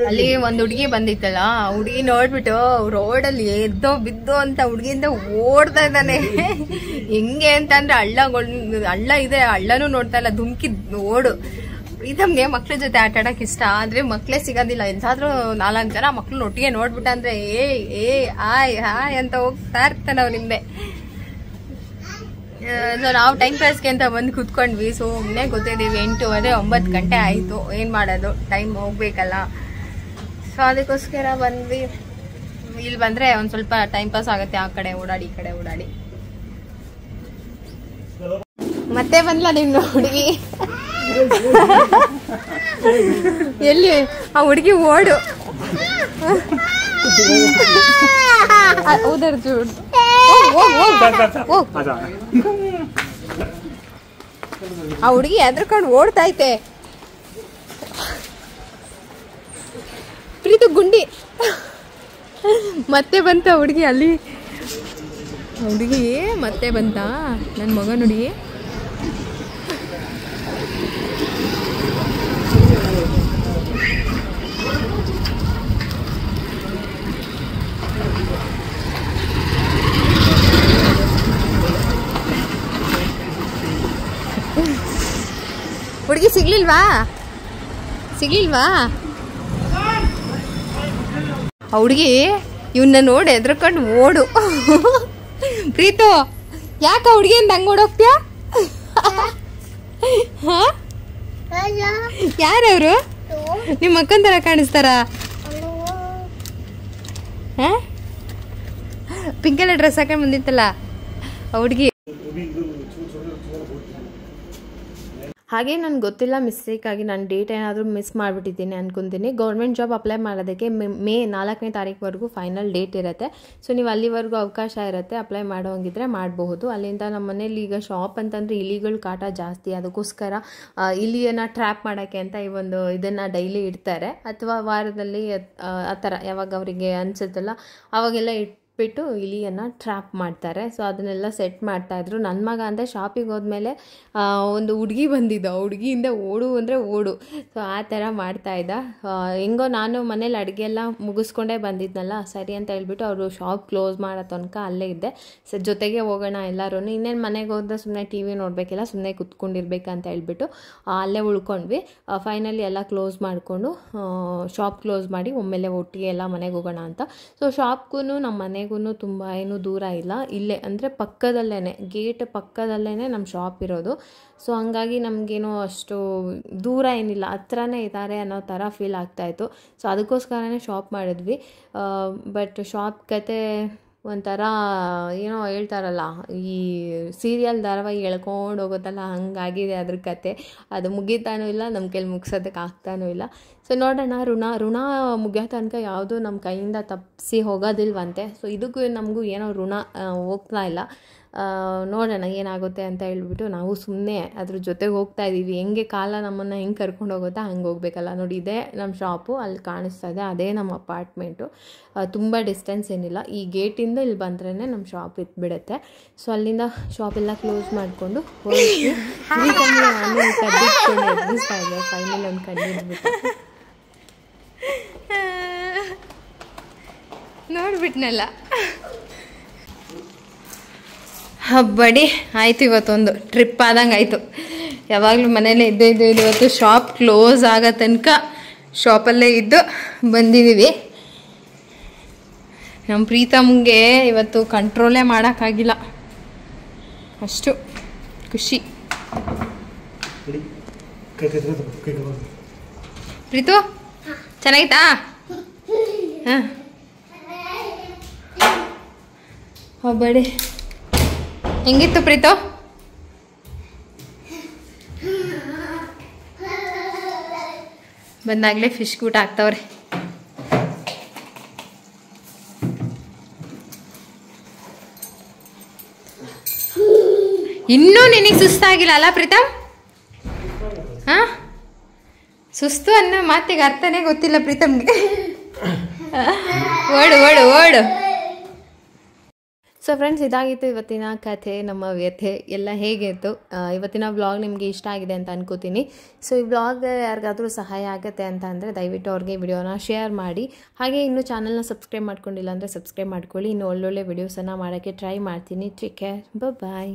ಅಲ್ಲಿ ಒಂದ್ ಹುಡುಗಿ ಬಂದಿತ್ತಲ್ಲ, ಹುಡುಗಿ ನೋಡ್ಬಿಟ್ಟು ರೋಡಲ್ಲಿ ಎದ್ದೋ ಬಿದ್ದೋ ಅಂತ ಹುಡುಗಿಯಿಂದ ಓಡ್ತಾ ಇದ್ದಾನೆ. ಹೆಂಗೆ ಅಂತಂದ್ರೆ ಹಳ್ಳ ಇದೆ, ಹಳ್ಳನೂ ನೋಡ್ತಾ ಇಲ್ಲ, ಧುಮ್ಕಿ ಓಡು. ಪ್ರೀತಮ್ಗೆ ಮಕ್ಳ ಜೊತೆ ಆಟ ಆಡಕ್ ಇಷ್ಟ, ಆದ್ರೆ ಮಕ್ಳೇ ಸಿಗೋದಿಲ್ಲ. ಎಂತಾದ್ರೂ 4 ಜನ ಮಕ್ಳು ಒಟ್ಟಿಗೆ ನೋಡ್ಬಿಟ್ಟ ಅಂದ್ರೆ ಏ ಹಾಯ್ ಹಾಯ್ ಅಂತ ಹೋಗ್ತಾ ಇರ್ತಾನೆ ಅವ್ರ ಹಿಂದೆ. ಸೊ ನಾವು ಟೈಮ್ ಪಾಸ್ಗೆ ಅಂತ ಬಂದು ಕುತ್ಕೊಂಡ್ವಿ. ಸುಮ್ಮನೆ ಗೊತ್ತಿದ್ದೀವಿ. 8:30 9 ಗಂಟೆ ಆಯ್ತು. ಏನ್ ಮಾಡೋದು, ಟೈಮ್ ಹೋಗ್ಬೇಕಲ್ಲ. ಸೊ ಅದಕ್ಕೋಸ್ಕರ ಬಂದ್ವಿ. ಇಲ್ಲಿ ಬಂದ್ರೆ ಒಂದ್ ಸ್ವಲ್ಪ ಟೈಮ್ ಪಾಸ್ ಆಗುತ್ತೆ. ಆ ಕಡೆ ಓಡಾಡಿ ಈ ಕಡೆ ಓಡಾಡಿ. ಮತ್ತೆ ಬಂದ್ಲ ನಿನ್ನ ಹುಡುಗಿ. ಎಲ್ಲಿ ಆ ಹುಡುಗಿ ಓಡು. ಉದರ್ ಜೂಡ್ ಆ ಹುಡುಗಿ ಎದ್ರಕೊಂಡು ಓಡ್ತೈತೆ. ಪ್ರೀತು ಗುಂಡಿ ಮತ್ತೆ ಬಂತ ಹುಡುಗಿ. ಅಲ್ಲಿ ಹುಡುಗಿ ಮತ್ತೆ ಬಂತ. ನನ್ನ ಮಗ ನೋಡಿ. ಹುಡುಗಿ ಸಿಗ್ಲಿಲ್ವಾ? ಆ ಹುಡುಗಿ ಇವನ್ನ ನೋಡಿ ಎದ್ರಕೊಂಡು ಓಡು. ಪ್ರೀತು ಯಾಕ ಹುಡುಗಿಯಿಂದ ಹಂಗ ಓಡೋಗ್ತೀಯ? ಯಾರವ್ರು? ನಿಮ್ಮ ಅಕ್ಕನ ತರ ಕಾಣಿಸ್ತಾರ? ಪಿಂಕ್ ಕಲರ್ ಡ್ರೆಸ್ ಹಾಕೊಂಡ್ ಬಂದಿತ್ತಲ್ಲ ಆ ಹುಡುಗಿ. ಹಾಗೆ ನನಗೆ ಗೊತ್ತಿಲ್ಲ, ಮಿಸ್ಟೇಕಾಗಿ ನಾನು ಡೇಟ್ ಏನಾದರೂ ಮಿಸ್ ಮಾಡಿಬಿಟ್ಟಿದ್ದೀನಿ ಅನ್ಕೊತೀನಿ. ಗೌರ್ಮೆಂಟ್ ಜಾಬ್ ಅಪ್ಲೈ ಮಾಡೋದಕ್ಕೆ ಮೇ 4ನೇ ತಾರೀಕುವರೆಗೂ ಫೈನಲ್ ಡೇಟ್ ಇರುತ್ತೆ. ಸೊ ನೀವು ಅಲ್ಲಿವರೆಗೂ ಅವಕಾಶ ಇರುತ್ತೆ, ಅಪ್ಲೈ ಮಾಡೋಂಗಿದ್ರೆ ಮಾಡಬಹುದು. ಅಲ್ಲಿಂದ ನಮ್ಮ ಮನೇಲಿ ಈಗ ಶಾಪ್ ಅಂತಂದರೆ ಇಲಿಗಳ ಕಾಟ ಜಾಸ್ತಿ, ಅದಕ್ಕೋಸ್ಕರ ಇಲಿಯನ್ನು ಟ್ರ್ಯಾಪ್ ಮಾಡೋಕ್ಕೆ ಅಂತ ಈ ಒಂದು ಇದನ್ನು ಡೈಲಿ ಇಡ್ತಾರೆ, ಅಥವಾ ವಾರದಲ್ಲಿ ಆ ಥರ ಯಾವಾಗ ಅವರಿಗೆ ಅನಿಸುತ್ತಲ್ಲ ಅವಾಗೆಲ್ಲ ಬಿಟ್ಟು ಇಲಿಯನ್ನು ಟ್ರ್ಯಾಪ್ ಮಾಡ್ತಾರೆ. ಸೊ ಅದನ್ನೆಲ್ಲ ಸೆಟ್ ಮಾಡ್ತಾಯಿದ್ರು. ನನ್ನ ಮಗ ಅಂದರೆ ಶಾಪಿಗೆ ಹೋದ್ಮೇಲೆ ಒಂದು ಹುಡುಗಿ ಬಂದಿದ್ದು, ಆ ಹುಡುಗಿಯಿಂದ ಓಡು ಅಂದರೆ ಓಡು. ಸೊ ಆ ಥರ ಮಾಡ್ತಾಯಿದ್ದ. ಹೆಂಗೋ ನಾನು ಮನೇಲಿ ಅಡುಗೆ ಎಲ್ಲ ಮುಗಿಸ್ಕೊಂಡೇ ಬಂದಿದ್ನಲ್ಲ, ಸರಿ ಅಂತ ಹೇಳ್ಬಿಟ್ಟು ಅವರು ಶಾಪ್ ಕ್ಲೋಸ್ ಮಾಡೋ ತನಕ ಅಲ್ಲೇ ಇದ್ದೆ. ಜೊತೆಗೆ ಹೋಗೋಣ ಎಲ್ಲರೂ, ಇನ್ನೇನು ಮನೆಗೆ ಹೋದ್ರೆ ಸುಮ್ಮನೆ ಟಿ ವಿ ನೋಡಬೇಕಿಲ್ಲ, ಸುಮ್ಮನೆ ಕುತ್ಕೊಂಡಿರ್ಬೇಕಂತ ಹೇಳ್ಬಿಟ್ಟು ಅಲ್ಲೇ ಉಳ್ಕೊಂಡ್ವಿ. ಫೈನಲಿ ಎಲ್ಲ ಕ್ಲೋಸ್ ಮಾಡಿಕೊಂಡು ಶಾಪ್ ಕ್ಲೋಸ್ ಮಾಡಿ ಒಮ್ಮೆಲೆ ಒಟ್ಟಿಗೆ ಎಲ್ಲ ಮನೆಗೆ ಹೋಗೋಣ ಅಂತ. ಸೊ ಶಾಪ್ಗೂ ನಮ್ಮ ಮನೆಗೂ ತುಂಬ ಏನೂ ದೂರ ಇಲ್ಲ, ಇಲ್ಲೇ ಅಂದರೆ ಪಕ್ಕದಲ್ಲೇ, ಗೇಟ್ ಪಕ್ಕದಲ್ಲೇ ನಮ್ಮ ಶಾಪ್ ಇರೋದು. ಸೊ ಹಂಗಾಗಿ ನಮಗೇನೋ ಅಷ್ಟು ದೂರ ಏನಿಲ್ಲ, ಹತ್ರನೇ ಇದ್ದಾರೆ ಅನ್ನೋ ಥರ ಫೀಲ್ ಆಗ್ತಾಯಿತ್ತು. ಸೊ ಅದಕ್ಕೋಸ್ಕರನೇ ಶಾಪ್ ಮಾಡಿದ್ವಿ. ಬಟ್ ಶಾಪ್ ಕತೆ ಒಂಥರ ಏನೋ ಹೇಳ್ತಾರಲ್ಲ, ಈ ಸೀರಿಯಲ್ ಧಾರಾವಾಹಿ ಎಳ್ಕೊಂಡು ಹೋಗುತ್ತಲ್ಲ, ಹಂಗಾಗಿದೆ ಅದ್ರ ಕತೆ. ಅದು ಮುಗಿತಾನೂ ಇಲ್ಲ, ನಮ್ಮ ಕೈಲಿ ಮುಗಿಸೋದಕ್ಕೆ ಆಗ್ತಾನೂ ಇಲ್ಲ. ಸೊ ನೋಡೋಣ, ಋಣ ಮುಗಿಯೋ ತನಕ ಯಾವುದೂ ನಮ್ಮ ಕೈಯಿಂದ ತಪ್ಪಿಸಿ ಹೋಗೋದಿಲ್ವಂತೆ. ಸೊ ಇದಕ್ಕೂ ನಮಗೂ ಏನೋ ಋಣ ಹೋಗ್ತಾ ಇಲ್ಲ. ನೋಡೋಣ ಏನಾಗುತ್ತೆ ಅಂತ ಹೇಳ್ಬಿಟ್ಟು ನಾವು ಸುಮ್ಮನೆ ಅದ್ರ ಜೊತೆಗೆ ಹೋಗ್ತಾ ಇದ್ದೀವಿ. ಹೆಂಗೆ ಕಾಲ ನಮ್ಮನ್ನು ಹೆಂಗೆ ಕರ್ಕೊಂಡು ಹೋಗುತ್ತಾ ಹಂಗೆ ಹೋಗ್ಬೇಕಲ್ಲ. ನೋಡಿ, ಇದೇ ನಮ್ಮ ಶಾಪು, ಅಲ್ಲಿ ಕಾಣಿಸ್ತಾ ಇದೆ, ಅದೇ ನಮ್ಮ ಅಪಾರ್ಟ್ಮೆಂಟು. ತುಂಬ ಡಿಸ್ಟೆನ್ಸ್ ಏನಿಲ್ಲ, ಈ ಗೇಟಿಂದ ಇಲ್ಲಿ ಬಂದ್ರೇ ನಮ್ಮ ಶಾಪ್ ಇದ್ಬಿಡುತ್ತೆ. ಸೊ ಅಲ್ಲಿಂದ ಶಾಪೆಲ್ಲ ಕ್ಲೋಸ್ ಮಾಡಿಕೊಂಡು ಹೋಗಿ ನಾನು ಕಡ್ಡಿಟ್ಕೊಂಡು ಎದುರಿಸ್ತಾ ಇದ್ದೆ. ಫೈನಲ್ ಒಂದು ಕಡ್ಡಿಟ್ಬಿಟ್ಟು ನೋಡ್ಬಿಟ್ನಲ್ಲ. ಹಬ್ಬಡಿ ಆಯಿತು, ಇವತ್ತೊಂದು ಟ್ರಿಪ್ ಆದಂಗೆ ಆಯಿತು. ಯಾವಾಗಲೂ ಮನೇಲೇ ಇದ್ದು ಇವತ್ತು ಶಾಪ್ ಕ್ಲೋಸ್ ಆಗೋ ತನಕ ಶಾಪಲ್ಲೇ ಇದ್ದು ಬಂದಿದ್ದೀವಿ. ನಮ್ಮ ಪ್ರೀತಮ್ಗೆ ಇವತ್ತು ಕಂಟ್ರೋಲೇ ಮಾಡೋಕ್ಕಾಗಿಲ್ಲ, ಅಷ್ಟು ಖುಷಿ. ಪ್ರೀತು ಚೆನ್ನಾಗಿತ್ತಾ? ಹಾಂ ಹಬ್ಬಡಿ ಹೆಂಗಿತ್ತು ಪ್ರೀತು? ಬಂದಾಗಲೇ ಫಿಶ್ ಊಟ ಆಗ್ತಾವ್ರೆ. ಇನ್ನೂ ನಿನಗೆ ಸುಸ್ತಾಗಿಲ್ಲ ಅಲ್ಲ ಪ್ರೀತಮ್? ಹಾಂ, ಸುಸ್ತು ಅನ್ನೋ ಮಾತಿಗೆ ಅರ್ಥನೇ ಗೊತ್ತಿಲ್ಲ ಪ್ರೀತಮ್ಗೆ. ಓಡು ಓಡು ಓಡು. ಸೊ ಫ್ರೆಂಡ್ಸ್, ಇದಾಗಿತ್ತು ಇವತ್ತಿನ ಕಥೆ, ನಮ್ಮ ವ್ಯಥೆ ಎಲ್ಲ ಹೇಗಿತ್ತು. ಇವತ್ತಿನ ವ್ಲಾಗ್ ನಿಮಗೆ ಇಷ್ಟ ಆಗಿದೆ ಅಂತ ಅನ್ಕೋತೀನಿ. ಸೊ ಈ ವ್ಲಾಗ್ ಯಾರಿಗಾದರೂ ಸಹಾಯ ಆಗುತ್ತೆ ಅಂತ ಅಂದರೆ ದಯವಿಟ್ಟು ಅವ್ರಿಗೆ ವಿಡಿಯೋನ ಶೇರ್ ಮಾಡಿ. ಹಾಗೆ ಇನ್ನೂ ಚಾನಲ್ನ ಸಬ್ಸ್ಕ್ರೈಬ್ ಮಾಡ್ಕೊಂಡಿಲ್ಲ ಅಂದರೆ ಸಬ್ಸ್ಕ್ರೈಬ್ ಮಾಡ್ಕೊಳ್ಳಿ. ಇನ್ನು ಒಳ್ಳೊಳ್ಳೆ ವಿಡಿಯೋಸನ್ನು ಮಾಡೋಕ್ಕೆ ಟ್ರೈ ಮಾಡ್ತೀನಿ. ಟೇಕ್ ಕೇರ್, ಬಾಯ್.